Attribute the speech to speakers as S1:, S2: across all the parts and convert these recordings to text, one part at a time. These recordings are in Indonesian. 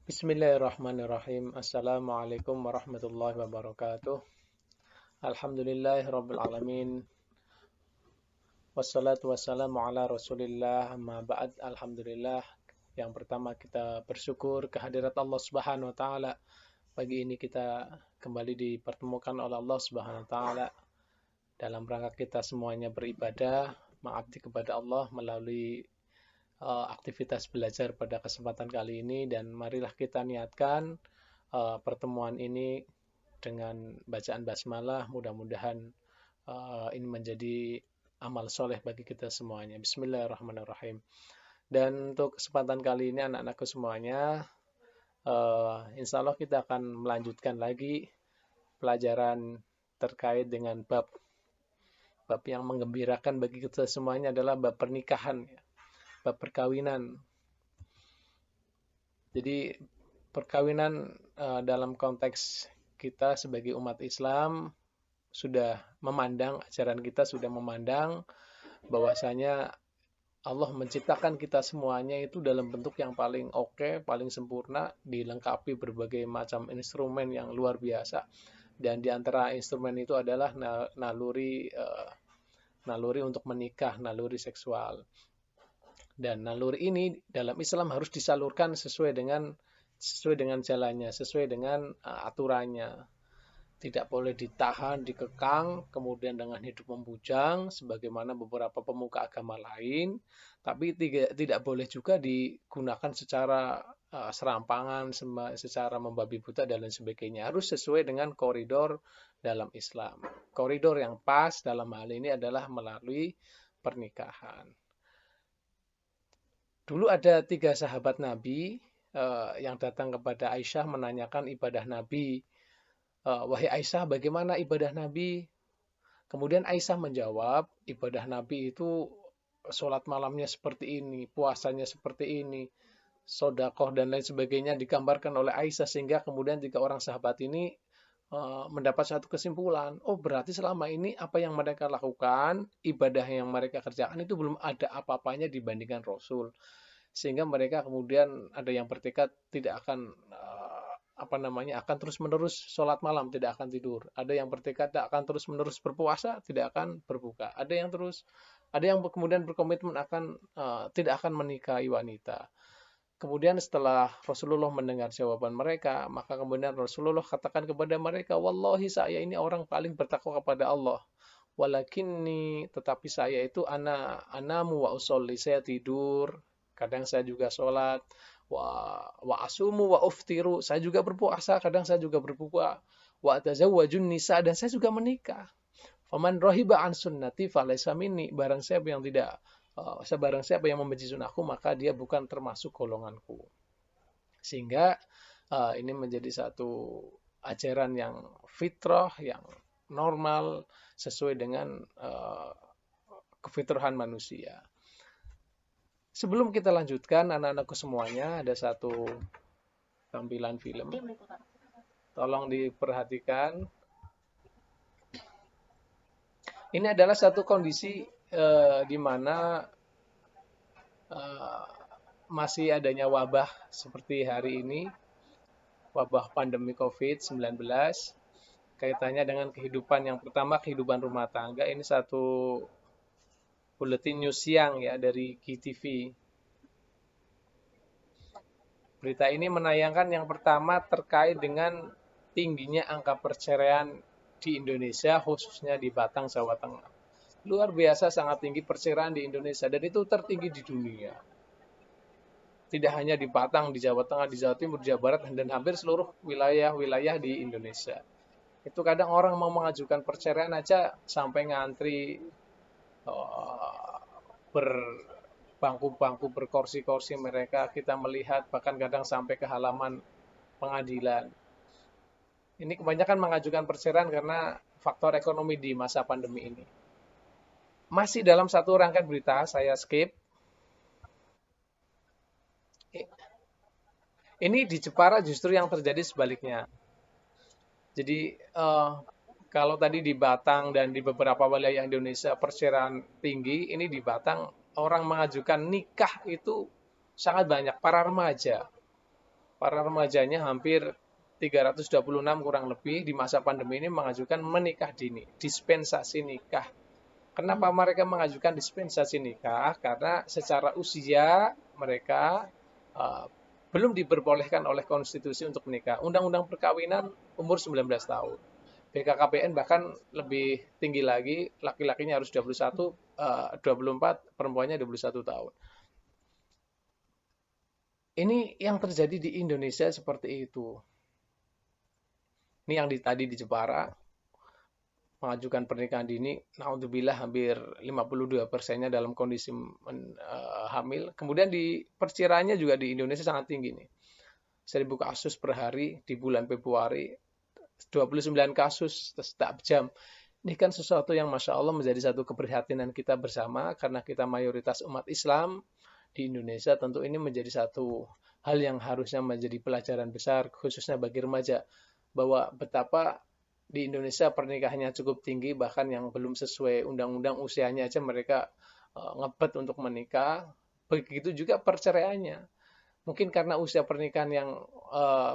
S1: Bismillahirrahmanirrahim. Assalamualaikum warahmatullahi wabarakatuh. Alhamdulillahirabbil alamin. Wassalatu wassalamu ala Rasulillah. Amma ba'd. Alhamdulillah. Yang pertama kita bersyukur kehadirat Allah Subhanahu wa taala. Pagi ini kita kembali dipertemukan oleh Allah Subhanahu wa taala dalam rangka kita semuanya beribadah, mengabdi kepada Allah melalui aktivitas belajar pada kesempatan kali ini, dan marilah kita niatkan pertemuan ini dengan bacaan basmalah. Mudah-mudahan ini menjadi amal soleh bagi kita semuanya. Bismillahirrahmanirrahim. Dan untuk kesempatan kali ini anak-anakku semuanya, insya Allah kita akan melanjutkan lagi pelajaran terkait dengan bab yang menggembirakan bagi kita semuanya adalah bab pernikahan, bab perkawinan. Jadi perkawinan dalam konteks kita sebagai umat Islam sudah memandang, ajaran kita sudah memandang bahwasanya Allah menciptakan kita semuanya itu dalam bentuk yang paling oke, paling sempurna, dilengkapi berbagai macam instrumen yang luar biasa. Dan di antara instrumen itu adalah naluri untuk menikah, naluri seksual. Dan naluri ini dalam Islam harus disalurkan sesuai dengan jalannya, sesuai dengan aturannya. Tidak boleh ditahan, dikekang, kemudian dengan hidup membujang, sebagaimana beberapa pemuka agama lain. Tapi tidak boleh juga digunakan secara serampangan, secara membabi buta, dan lain sebagainya. Harus sesuai dengan koridor dalam Islam. Koridor yang pas dalam hal ini adalah melalui pernikahan. Dulu ada 3 sahabat Nabi yang datang kepada Aisyah menanyakan ibadah Nabi. Wahai Aisyah, bagaimana ibadah Nabi? Kemudian Aisyah menjawab, ibadah Nabi itu sholat malamnya seperti ini, puasanya seperti ini, sodakoh dan lain sebagainya digambarkan oleh Aisyah, sehingga kemudian 3 orang sahabat ini mendapat satu kesimpulan. Oh, berarti selama ini apa yang mereka lakukan, ibadah yang mereka kerjakan itu belum ada apa-apanya dibandingkan Rasul. Sehingga mereka kemudian ada yang bertekad tidak akan akan terus-menerus sholat malam, tidak akan tidur. Ada yang bertekad tidak akan terus-menerus berpuasa, tidak akan berbuka. Ada yang kemudian berkomitmen akan tidak akan menikahi wanita. Kemudian setelah Rasulullah mendengar jawaban mereka, maka kemudian Rasulullah katakan kepada mereka, wallahi saya ini orang paling bertakwa kepada Allah. Walakinni, tetapi saya itu anamu wa usolli, saya tidur, kadang saya juga sholat, wa asumu wa uftiru, saya juga berpuasa, kadang saya juga berbuka, wa atazawwajun nisa, dan saya juga menikah. Faman rohiba an sunnati falaysa minni, barang siapa yang membenci sunnahku, maka dia bukan termasuk golonganku. Sehingga ini menjadi satu ajaran yang fitrah, yang normal, sesuai dengan kefitrahan manusia. Sebelum kita lanjutkan, anak-anakku semuanya, ada satu tampilan film. Tolong diperhatikan. Ini adalah satu kondisi di mana masih adanya wabah seperti hari ini, wabah pandemi COVID-19, kaitannya dengan kehidupan. Yang pertama, kehidupan rumah tangga. Ini satu buletin news siang ya dari KTV. Berita ini menayangkan yang pertama terkait dengan tingginya angka perceraian di Indonesia, khususnya di Batang, Jawa Tengah. Luar biasa, sangat tinggi perceraian di Indonesia, dan itu tertinggi di dunia. Tidak hanya di Batang, di Jawa Tengah, di Jawa Timur, di Jawa Barat, dan hampir seluruh wilayah-wilayah di Indonesia. Itu kadang orang mau mengajukan perceraian aja sampai ngantri berbangku-bangku, berkursi-kursi mereka kita melihat, bahkan kadang sampai ke halaman pengadilan. Ini kebanyakan mengajukan perceraian karena faktor ekonomi di masa pandemi ini. Masih dalam satu rangkaian berita, saya skip. Ini di Jepara justru yang terjadi sebaliknya. Jadi kalau tadi di Batang dan di beberapa wilayah Indonesia perceraian tinggi, ini di Batang orang mengajukan nikah itu sangat banyak, para remaja. para remajanya hampir 326 kurang lebih di masa pandemi ini mengajukan menikah dini, dispensasi nikah. Kenapa mereka mengajukan dispensasi nikah? Karena secara usia mereka uh, belum diperbolehkan oleh konstitusi untuk menikah. Undang-undang perkawinan umur 19 tahun. BKKBN bahkan lebih tinggi lagi, laki-lakinya harus 21, 24, perempuannya 21 tahun. Ini yang terjadi di Indonesia seperti itu. Ini yang tadi di Jepara, mengajukan pernikahan dini, naudzubillah hampir 52%-nya dalam kondisi hamil. Kemudian di perkiraannya juga di Indonesia sangat tinggi nih. 1000 kasus per hari di bulan Februari, 29 kasus setiap jam. Ini kan sesuatu yang Masya Allah menjadi satu keprihatinan kita bersama karena kita mayoritas umat Islam di Indonesia. Tentu ini menjadi satu hal yang harusnya menjadi pelajaran besar khususnya bagi remaja, bahwa betapa di Indonesia pernikahannya cukup tinggi, bahkan yang belum sesuai undang-undang usianya aja mereka ngebet untuk menikah. Begitu juga perceraiannya. Mungkin karena usia pernikahan yang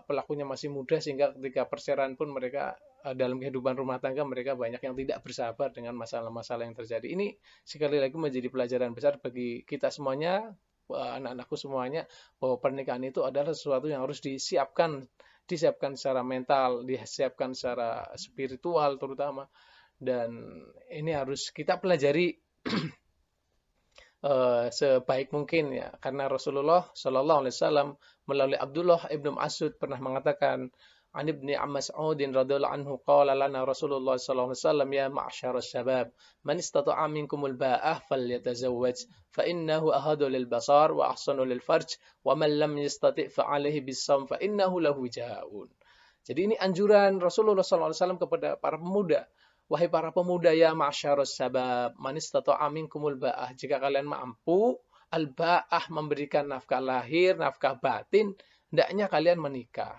S1: pelakunya masih muda sehingga ketika perceraian pun mereka dalam kehidupan rumah tangga mereka banyak yang tidak bersabar dengan masalah-masalah yang terjadi. Ini sekali lagi menjadi pelajaran besar bagi kita semuanya, anak-anakku semuanya, bahwa pernikahan itu adalah sesuatu yang harus disiapkan secara mental, disiapkan secara spiritual terutama, dan ini harus kita pelajari sebaik mungkin ya, karena Rasulullah Shallallahu Alaihi Wasallam melalui Abdullah ibnu Mas'ud pernah mengatakan, An ibni Mas'udin radhiyallahu anhu qala lana Rasulullah sallallahu alaihi wasallam ya ma'syar syabab man istata'a minkumul ba'ah falyatazawwaj fa innahu ahadu lil basar wa ahsanu lil farj wa man lam yastati' fa alaihi bis-shawm fa innahu lahu wijaa'un. Jadi ini anjuran Rasulullah sallallahu alaihi wasallam kepada para pemuda. Wahai para pemuda, ya ma'syarus sabab, man istata'a minkumul ba'ah, jika kalian mampu al-ba'ah, memberikan nafkah lahir, nafkah batin, hendaknya kalian menikah.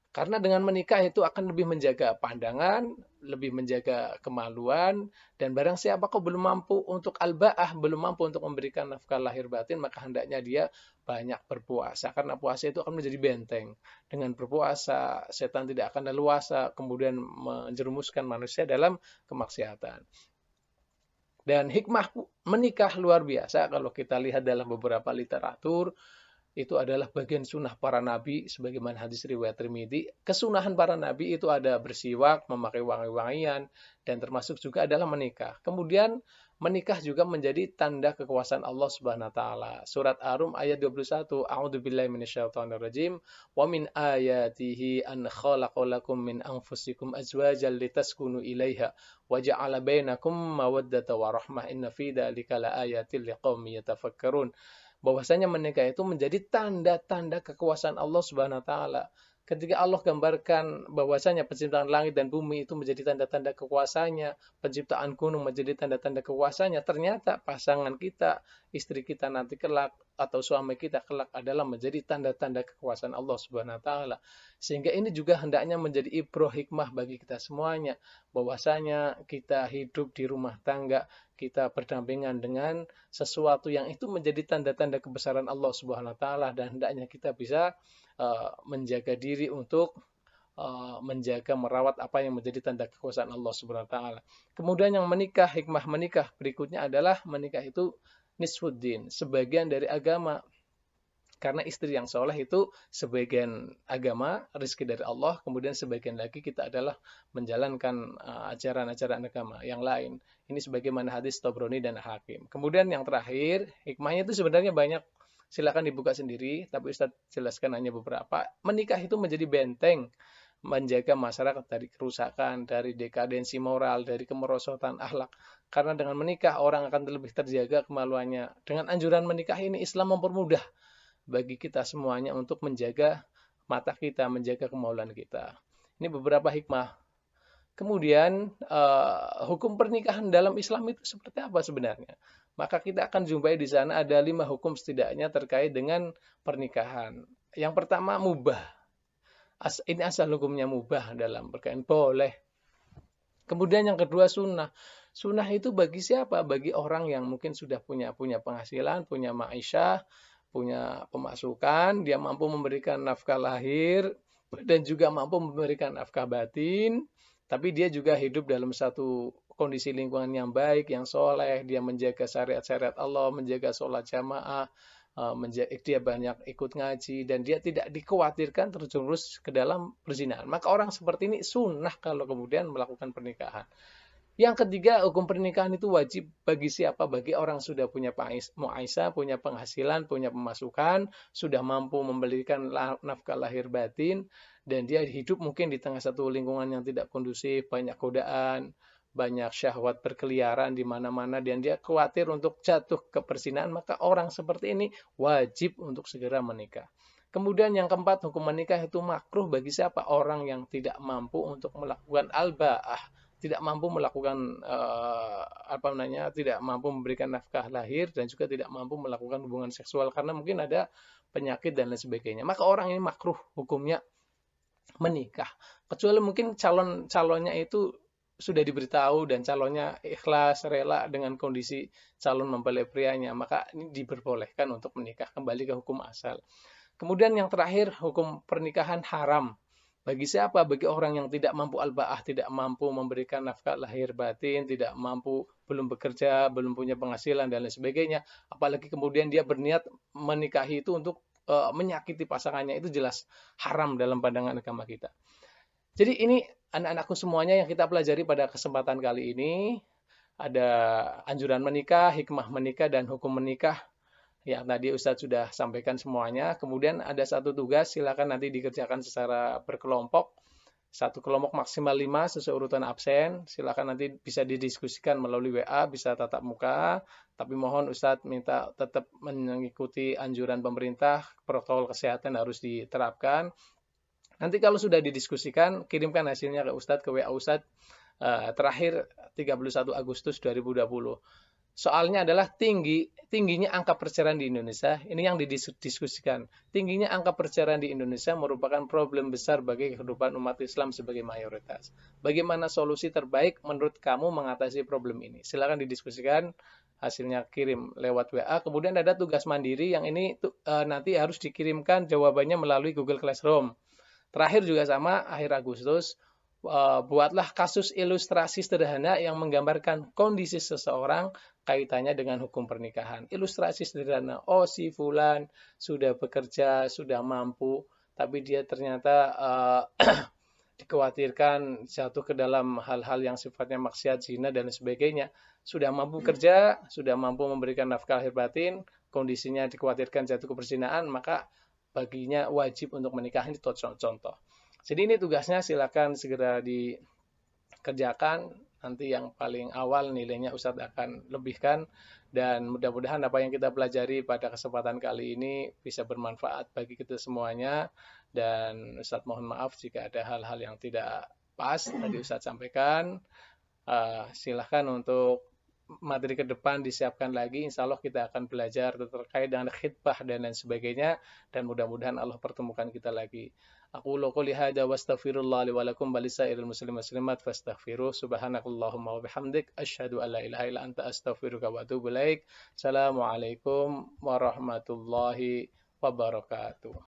S1: Karena dengan menikah itu akan lebih menjaga pandangan, lebih menjaga kemaluan, dan barang siapa kau belum mampu untuk al-ba'ah, belum mampu untuk memberikan nafkah lahir batin, maka hendaknya dia banyak berpuasa. Karena puasa itu akan menjadi benteng. Dengan berpuasa, setan tidak akan leluasa, kemudian menjerumuskan manusia dalam kemaksiatan. Dan hikmah menikah luar biasa kalau kita lihat dalam beberapa literatur, itu adalah bagian sunnah para nabi, sebagaimana hadis riwayat Tirmidzi. Kesunahan para nabi itu ada bersiwak, memakai wangi-wangian, dan termasuk juga adalah menikah. Kemudian menikah juga menjadi tanda kekuasaan Allah Subhanahu wa taala. Surat Ar-Rum ayat 21, A'udzubillahi minasyaitonirrajim, wa min ayatihi an khalaqalakum min anfusikum azwajan litaskunu ilaiha wa ja'ala bainakum mawaddata wa rahmah inna fi dzalika laayatil liqaumin yatafakkarun. Bahwasanya menikah itu menjadi tanda-tanda kekuasaan Allah Subhanahu wa taala. Ketika Allah gambarkan bahwasanya penciptaan langit dan bumi itu menjadi tanda-tanda kekuasaannya, penciptaan gunung menjadi tanda-tanda kekuasaannya, ternyata pasangan kita, istri kita nanti kelak atau suami kita kelak adalah menjadi tanda-tanda kekuasaan Allah Subhanahu wa taala. Sehingga ini juga hendaknya menjadi ibrah hikmah bagi kita semuanya, bahwasanya kita hidup di rumah tangga, kita berdampingan dengan sesuatu yang itu menjadi tanda-tanda kebesaran Allah Subhanahu wa taala, dan hendaknya kita bisa menjaga diri untuk menjaga merawat apa yang menjadi tanda kekuasaan Allah Subhanahu wa taala. Kemudian yang menikah, hikmah menikah berikutnya adalah menikah itu nisfuddin, sebagian dari agama. Karena istri yang soleh itu sebagian agama, rezeki dari Allah, kemudian sebagian lagi kita adalah menjalankan ajaran-ajaran agama yang lain. Ini sebagaimana hadis Tabrani dan Hakim. Kemudian yang terakhir, hikmahnya itu sebenarnya banyak, silakan dibuka sendiri, tapi Ustaz jelaskan hanya beberapa. Menikah itu menjadi benteng, menjaga masyarakat dari kerusakan, dari dekadensi moral, dari kemerosotan akhlak. Karena dengan menikah orang akan lebih terjaga kemaluannya. Dengan anjuran menikah ini Islam mempermudah bagi kita semuanya untuk menjaga mata kita, menjaga kemaluan kita. Ini beberapa hikmah. Kemudian hukum pernikahan dalam Islam itu seperti apa sebenarnya? Maka kita akan jumpai di sana ada 5 hukum setidaknya terkait dengan pernikahan. Yang pertama mubah. Ini asal hukumnya mubah dalam perkainan, boleh. Kemudian yang kedua sunnah. Sunnah itu bagi siapa? Bagi orang yang mungkin sudah punya penghasilan, punya ma'isyah, punya pemasukan, dia mampu memberikan nafkah lahir, dan juga mampu memberikan nafkah batin, tapi dia juga hidup dalam satu kondisi lingkungan yang baik, yang soleh, dia menjaga syariat-syariat Allah, menjaga sholat jamaah, dia banyak ikut ngaji, dan dia tidak dikhawatirkan terjerumus ke dalam perzinahan. Maka orang seperti ini sunnah kalau kemudian melakukan pernikahan. Yang ketiga, hukum pernikahan itu wajib bagi siapa? Bagi orang sudah punya muaisah, punya penghasilan, punya pemasukan, sudah mampu memberikan nafkah lahir batin, dan dia hidup mungkin di tengah satu lingkungan yang tidak kondusif, banyak godaan, banyak syahwat berkeliaran di mana-mana, dan dia khawatir untuk jatuh ke perzinahan, maka orang seperti ini wajib untuk segera menikah. Kemudian yang keempat, hukum menikah itu makruh bagi siapa? Orang yang tidak mampu untuk melakukan al-ba'ah, tidak mampu melakukan tidak mampu memberikan nafkah lahir, dan juga tidak mampu melakukan hubungan seksual karena mungkin ada penyakit dan lain sebagainya. Maka orang ini makruh hukumnya menikah. Kecuali mungkin calonnya itu sudah diberitahu dan calonnya ikhlas, rela dengan kondisi calon mempelai prianya, maka ini diperbolehkan untuk menikah, kembali ke hukum asal. Kemudian yang terakhir, hukum pernikahan haram. Bagi siapa? Bagi orang yang tidak mampu al-ba'ah, tidak mampu memberikan nafkah lahir batin, tidak mampu, belum bekerja, belum punya penghasilan, dan lain sebagainya. Apalagi kemudian dia berniat menikahi itu untuk menyakiti pasangannya, itu jelas haram dalam pandangan agama kita. Jadi ini anak-anakku semuanya yang kita pelajari pada kesempatan kali ini. Ada anjuran menikah, hikmah menikah, dan hukum menikah yang tadi Ustadz sudah sampaikan semuanya. Kemudian ada satu tugas, silakan nanti dikerjakan secara berkelompok. Satu kelompok maksimal 5 sesuai urutan absen. Silakan nanti bisa didiskusikan melalui WA, bisa tatap muka. Tapi mohon Ustadz minta tetap mengikuti anjuran pemerintah, protokol kesehatan harus diterapkan. Nanti kalau sudah didiskusikan, kirimkan hasilnya ke Ustadz, ke WA Ustadz. Terakhir 31 Agustus 2020. Soalnya adalah tingginya angka perceraian di Indonesia. Ini yang didiskusikan. Tingginya angka perceraian di Indonesia merupakan problem besar bagi kehidupan umat Islam sebagai mayoritas. Bagaimana solusi terbaik menurut kamu mengatasi problem ini? Silakan didiskusikan. Hasilnya kirim lewat WA. Kemudian ada tugas mandiri yang ini nanti harus dikirimkan jawabannya melalui Google Classroom. Terakhir juga sama, akhir Agustus, buatlah kasus ilustrasi sederhana yang menggambarkan kondisi seseorang kaitannya dengan hukum pernikahan. Ilustrasi sederhana, oh si fulan sudah bekerja, sudah mampu, tapi dia ternyata dikhawatirkan jatuh ke dalam hal-hal yang sifatnya maksiat, zina, dan sebagainya. Sudah mampu kerja, sudah mampu memberikan nafkah lahir batin, kondisinya dikhawatirkan jatuh ke perzinahan, maka baginya wajib untuk menikah. Ini contoh. Jadi ini tugasnya, silakan segera dikerjakan. Nanti yang paling awal nilainya Ustadz akan lebihkan. Dan mudah-mudahan apa yang kita pelajari pada kesempatan kali ini bisa bermanfaat bagi kita semuanya. Dan Ustadz mohon maaf jika ada hal-hal yang tidak pas tadi Ustadz sampaikan. Silahkan untuk materi ke depan disiapkan lagi. Insya Allah kita akan belajar terkait dengan khitbah dan lain sebagainya. Dan mudah-mudahan Allah pertemukan kita lagi. Aku qouli hada wastaghfirullah li wa lakum balisairil muslimin muslimat fastaghfiruh. Subhanakallahumma wa bihamdik asyhadu an la ilaha illa anta astaghfiruka wa atubu ilaik. Assalamualaikum warahmatullahi wabarakatuh.